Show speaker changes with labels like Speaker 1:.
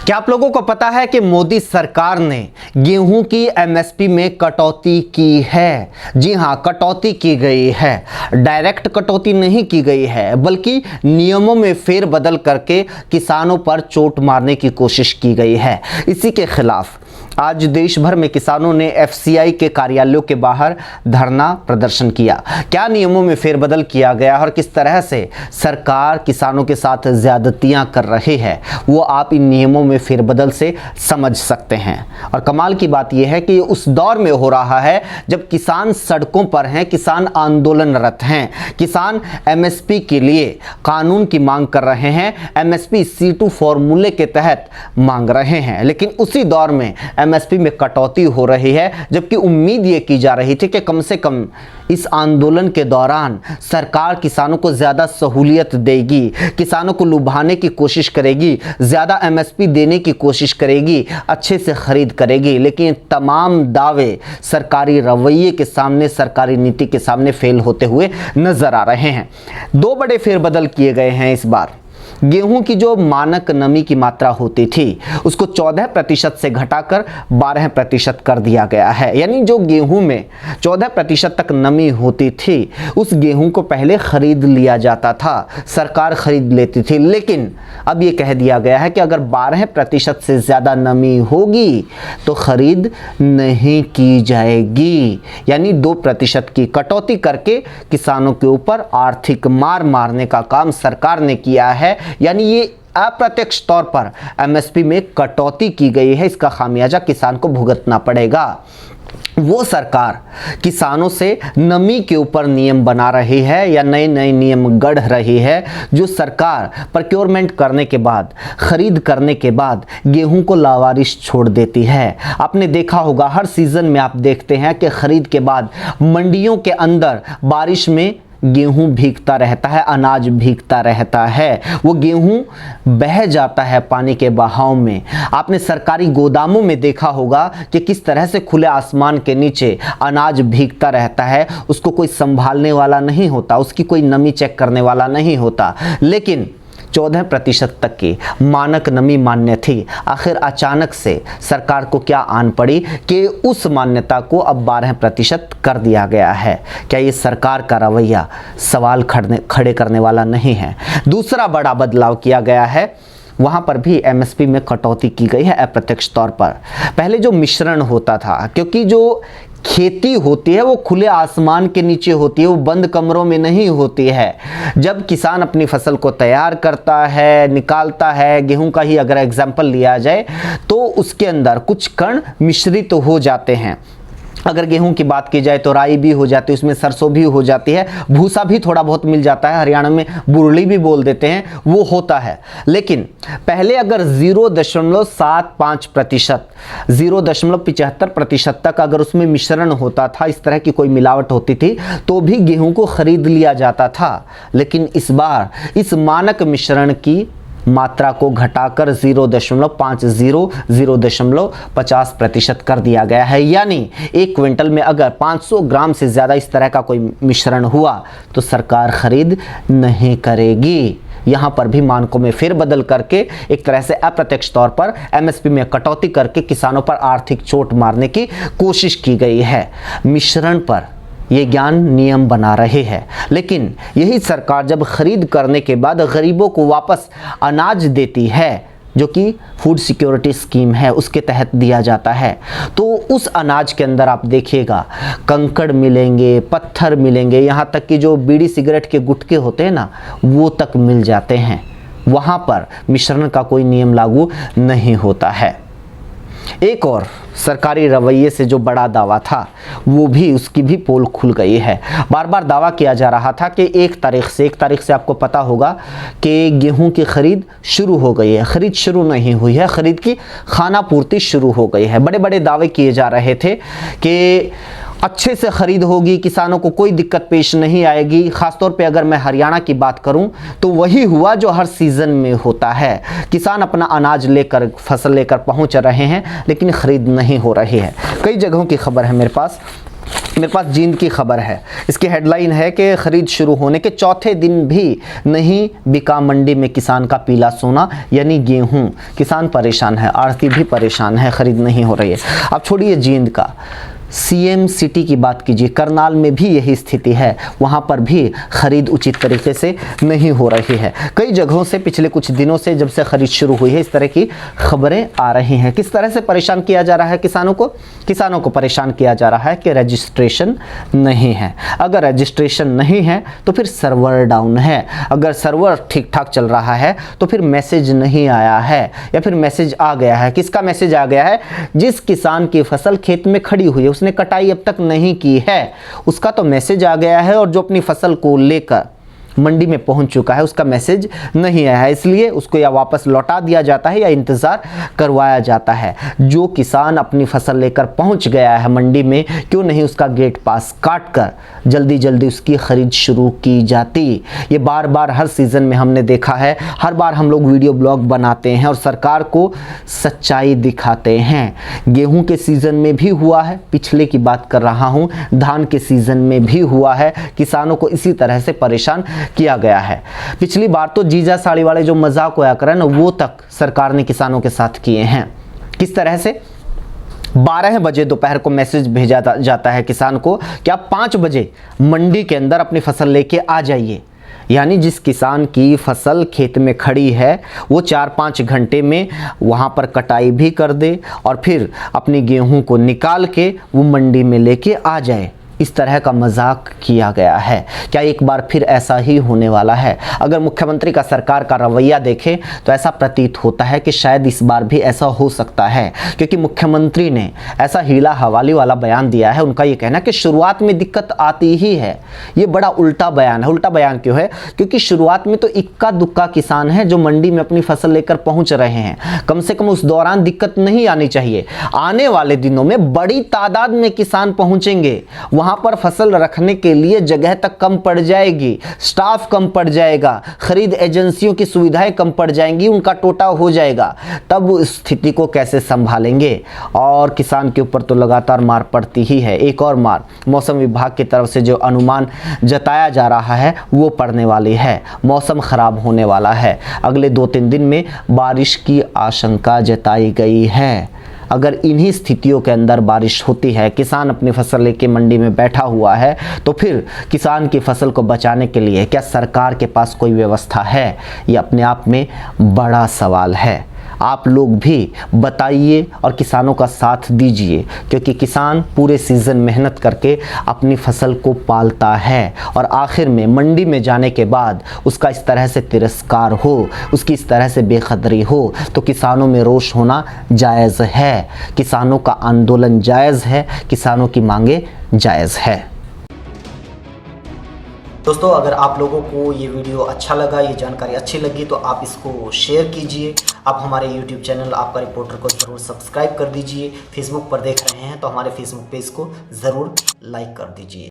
Speaker 1: क्या आप लोगों को पता है कि मोदी सरकार ने गेहूं की एमएसपी में कटौती की है? जी हां, कटौती की गई है। डायरेक्ट कटौती नहीं की गई है, बल्कि नियमों में फेरबदल करके किसानों पर चोट मारने की कोशिश की गई है। इसी के खिलाफ आज देश भर में किसानों ने एफसीआई के कार्यालयों के बाहर धरना प्रदर्शन किया। क्या नियमों में फेरबदल किया गया और किस तरह से सरकार किसानों के साथ ज्यादतियां कर रही है, वो आप इन नियमों में फेरबदल से समझ सकते हैं। और कमाल की बात यह है कि ये उस दौर में हो रहा है जब किसान सड़कों पर हैं, किसान आंदोलनरत हैं, किसान एमएसपी के लिए कानून की मांग कर रहे हैं, एमएसपी C2 फॉर्मूले के तहत मांग रहे हैं। लेकिन उसी दौर में एमएसपी में कटौती हो रही है, जबकि उम्मीद ये की जा रही थी कि कम से कम इस आंदोलन के दौरान सरकार किसानों को ज़्यादा सहूलियत देगी, किसानों को लुभाने की कोशिश करेगी, ज़्यादा एमएसपी देने की कोशिश करेगी, अच्छे से खरीद करेगी। लेकिन तमाम दावे सरकारी रवैये के सामने, सरकारी नीति के सामने फेल होते हुए नजर आ रहे हैं। दो बड़े फेरबदल किए गए हैं इस बार। गेहूं की जो मानक नमी की मात्रा होती थी उसको 14% से घटाकर 12% कर दिया गया है। यानी जो गेहूं में 14% तक नमी होती थी उस गेहूं को पहले खरीद लिया जाता था, सरकार खरीद लेती थी। लेकिन अब ये कह दिया गया है कि अगर 12% से ज़्यादा नमी होगी तो खरीद नहीं की जाएगी। यानी 2% की कटौती करके किसानों के ऊपर आर्थिक मार मारने का काम सरकार ने किया है। यानी ये अप्रत्यक्ष तौर पर एमएसपी में कटौती की गई है, इसका खामियाजा किसान को भुगतना पड़ेगा। वो सरकार किसानों से नमी के ऊपर नियम बना रही है या नए नए नियम गढ़ रही है, जो सरकार प्रोक्योरमेंट करने के बाद, खरीद करने के बाद गेहूं को लावारिस छोड़ देती है। आपने देखा होगा हर सीजन में आप देखते हैं कि खरीद के बाद मंडियों के अंदर बारिश में गेहूं भीगता रहता है, अनाज भीगता रहता है, वो गेहूं बह जाता है पानी के बहाव में। आपने सरकारी गोदामों में देखा होगा कि किस तरह से खुले आसमान के नीचे अनाज भीगता रहता है, उसको कोई संभालने वाला नहीं होता, उसकी कोई नमी चेक करने वाला नहीं होता। लेकिन 14% तक की मानक नमी मान्य थी। आखिर अचानक से सरकार को क्या आन पड़ी कि उस मान्यता को अब 12% कर दिया गया है? क्या ये सरकार का रवैया सवाल खड़े करने वाला नहीं है? दूसरा बड़ा बदलाव किया गया है, वहाँ पर भी एमएसपी में कटौती की गई है अप्रत्यक्ष तौर पर। पहले जो मिश्रण होता था, क्योंकि जो खेती होती है वो खुले आसमान के नीचे होती है, वो बंद कमरों में नहीं होती है। जब किसान अपनी फसल को तैयार करता है, निकालता है, गेहूं का ही अगर एग्जाम्पल लिया जाए तो उसके अंदर कुछ कण मिश्रित हो जाते हैं। अगर गेहूं की बात की जाए तो राई भी हो जाती है, उसमें सरसों भी हो जाती है, भूसा भी थोड़ा बहुत मिल जाता है, हरियाणा में बुरली भी बोल देते हैं, वो होता है। लेकिन पहले अगर 0.75%, 0.75% तक अगर उसमें मिश्रण होता था, इस तरह की कोई मिलावट होती थी, तो भी गेहूं को खरीद लिया जाता था। लेकिन इस बार इस मानक मिश्रण की मात्रा को घटाकर 0.50, 0.50% कर दिया गया है। यानी 1 क्विंटल में अगर 500 ग्राम से ज़्यादा इस तरह का कोई मिश्रण हुआ तो सरकार खरीद नहीं करेगी। यहाँ पर भी मानकों में फेरबदल करके एक तरह से अप्रत्यक्ष तौर पर एमएसपी में कटौती करके किसानों पर आर्थिक चोट मारने की कोशिश की गई है। मिश्रण पर ये ज्ञान नियम बना रहे हैं, लेकिन यही सरकार जब खरीद करने के बाद गरीबों को वापस अनाज देती है, जो कि फूड सिक्योरिटी स्कीम है उसके तहत दिया जाता है, तो उस अनाज के अंदर आप देखिएगा कंकड़ मिलेंगे, पत्थर मिलेंगे, यहाँ तक कि जो बीड़ी सिगरेट के गुटके होते हैं ना, वो तक मिल जाते हैं। वहाँ पर मिश्रण का कोई नियम लागू नहीं होता है। एक और सरकारी रवैये से जो बड़ा दावा था, वो भी, उसकी भी पोल खुल गई है। बार बार दावा किया जा रहा था कि 1 तारीख से आपको पता होगा कि गेहूं की खरीद शुरू हो गई है। खरीद शुरू नहीं हुई है, खरीद की खाना पूर्ति शुरू हो गई है। बड़े बड़े दावे किए जा रहे थे कि अच्छे से खरीद होगी, किसानों को कोई दिक्कत पेश नहीं आएगी। खासतौर पे अगर मैं हरियाणा की बात करूं तो वही हुआ जो हर सीजन में होता है। किसान अपना अनाज लेकर, फसल लेकर पहुंच रहे हैं, लेकिन खरीद नहीं हो रही है। कई जगहों की खबर है मेरे पास मेरे पास जींद की खबर है। इसकी हेडलाइन है कि खरीद शुरू होने के चौथे दिन भी नहीं बिका मंडी में किसान का पीला सोना यानी गेहूं। किसान परेशान है, आढ़ती भी परेशान है, खरीद नहीं हो रही है। अब छोड़िए जींद का, सीएम सिटी की बात कीजिए, करनाल में भी यही स्थिति है। वहाँ पर भी खरीद उचित तरीके से नहीं हो रही है। कई जगहों से पिछले कुछ दिनों से, जब से खरीद शुरू हुई है, इस तरह की खबरें आ रही हैं। किस तरह से परेशान किया जा रहा है किसानों को? किसानों को परेशान किया जा रहा है कि रजिस्ट्रेशन नहीं है। अगर रजिस्ट्रेशन नहीं है तो फिर सर्वर डाउन है। अगर सर्वर ठीक ठाक चल रहा है तो फिर मैसेज नहीं आया है, या फिर मैसेज आ गया है। किसका मैसेज आ गया है? जिस किसान की फसल खेत में खड़ी हुई है, उसने कटाई अब तक नहीं की है, उसका तो मैसेज आ गया है। और जो अपनी फसल को लेकर मंडी में पहुंच चुका है, उसका मैसेज नहीं आया है। इसलिए उसको या वापस लौटा दिया जाता है या इंतज़ार करवाया जाता है। जो किसान अपनी फसल लेकर पहुंच गया है मंडी में, क्यों नहीं उसका गेट पास काट कर जल्दी जल्दी उसकी खरीद शुरू की जाती। ये बार बार हर सीज़न में हमने देखा है। हर बार हम लोग वीडियो ब्लॉग बनाते हैं और सरकार को सच्चाई दिखाते हैं। गेहूं के सीज़न में भी हुआ है, पिछले की बात कर रहा हूं, धान के सीज़न में भी हुआ है। किसानों को इसी तरह से परेशान किया गया है। पिछली बार तो जीजा साड़ी वाले जो मजाक होया करें ना, वो तक सरकार ने किसानों के साथ किए हैं। किस तरह से? 12 बजे दोपहर को मैसेज भेजा जाता है किसान को कि आप 5 बजे मंडी के अंदर अपनी फसल लेके आ जाइए। यानी जिस किसान की फसल खेत में खड़ी है, वो 4-5 घंटे में वहाँ पर कटाई भी कर दे और फिर अपनी गेहूं को निकाल के वो मंडी में लेके आ जाए। इस तरह का मजाक किया गया है। क्या एक बार फिर ऐसा ही होने वाला है? अगर मुख्यमंत्री का, सरकार का रवैया देखें तो ऐसा प्रतीत होता है कि शायद इस बार भी ऐसा हो सकता है, क्योंकि मुख्यमंत्री ने ऐसा हीला हवाली वाला बयान दिया है। उनका ये कहना है कि शुरुआत में दिक्कत आती ही है। ये बड़ा उल्टा बयान है। उल्टा बयान क्यों है? क्योंकि शुरुआत में तो इक्का दुक्का किसान है जो मंडी में अपनी फसल लेकर पहुंच रहे हैं। कम से कम उस दौरान दिक्कत नहीं आनी चाहिए। आने वाले दिनों में बड़ी तादाद में किसान पहुंचेंगे, वहां पर फसल रखने के लिए जगह तक कम पड़ जाएगी, स्टाफ कम पड़ जाएगा, खरीद एजेंसियों की सुविधाएं कम पड़ जाएंगी, उनका टोटा हो जाएगा। तब वो स्थिति को कैसे संभालेंगे? और किसान के ऊपर तो लगातार मार पड़ती ही है। एक और मार मौसम विभाग की तरफ से जो अनुमान जताया जा रहा है वो पड़ने वाली है। मौसम खराब होने वाला है। अगले 2-3 दिन में बारिश की आशंका जताई गई है। अगर इन्हीं स्थितियों के अंदर बारिश होती है, किसान अपनी फसल लेके मंडी में बैठा हुआ है, तो फिर किसान की फसल को बचाने के लिए क्या सरकार के पास कोई व्यवस्था है? ये अपने आप में बड़ा सवाल है। आप लोग भी बताइए और किसानों का साथ दीजिए, क्योंकि किसान पूरे सीज़न मेहनत करके अपनी फसल को पालता है और आखिर में मंडी में जाने के बाद उसका इस तरह से तिरस्कार हो, उसकी इस तरह से बेखदरी हो, तो किसानों में रोष होना जायज़ है। किसानों का आंदोलन जायज़ है, किसानों की मांगे जायज़ है।
Speaker 2: दोस्तों, अगर आप लोगों को ये वीडियो अच्छा लगा, ये जानकारी अच्छी लगी, तो आप इसको शेयर कीजिए। आप हमारे YouTube चैनल आपका रिपोर्टर को ज़रूर सब्सक्राइब कर दीजिए। फेसबुक पर देख रहे हैं तो हमारे फेसबुक पेज को ज़रूर लाइक कर दीजिए।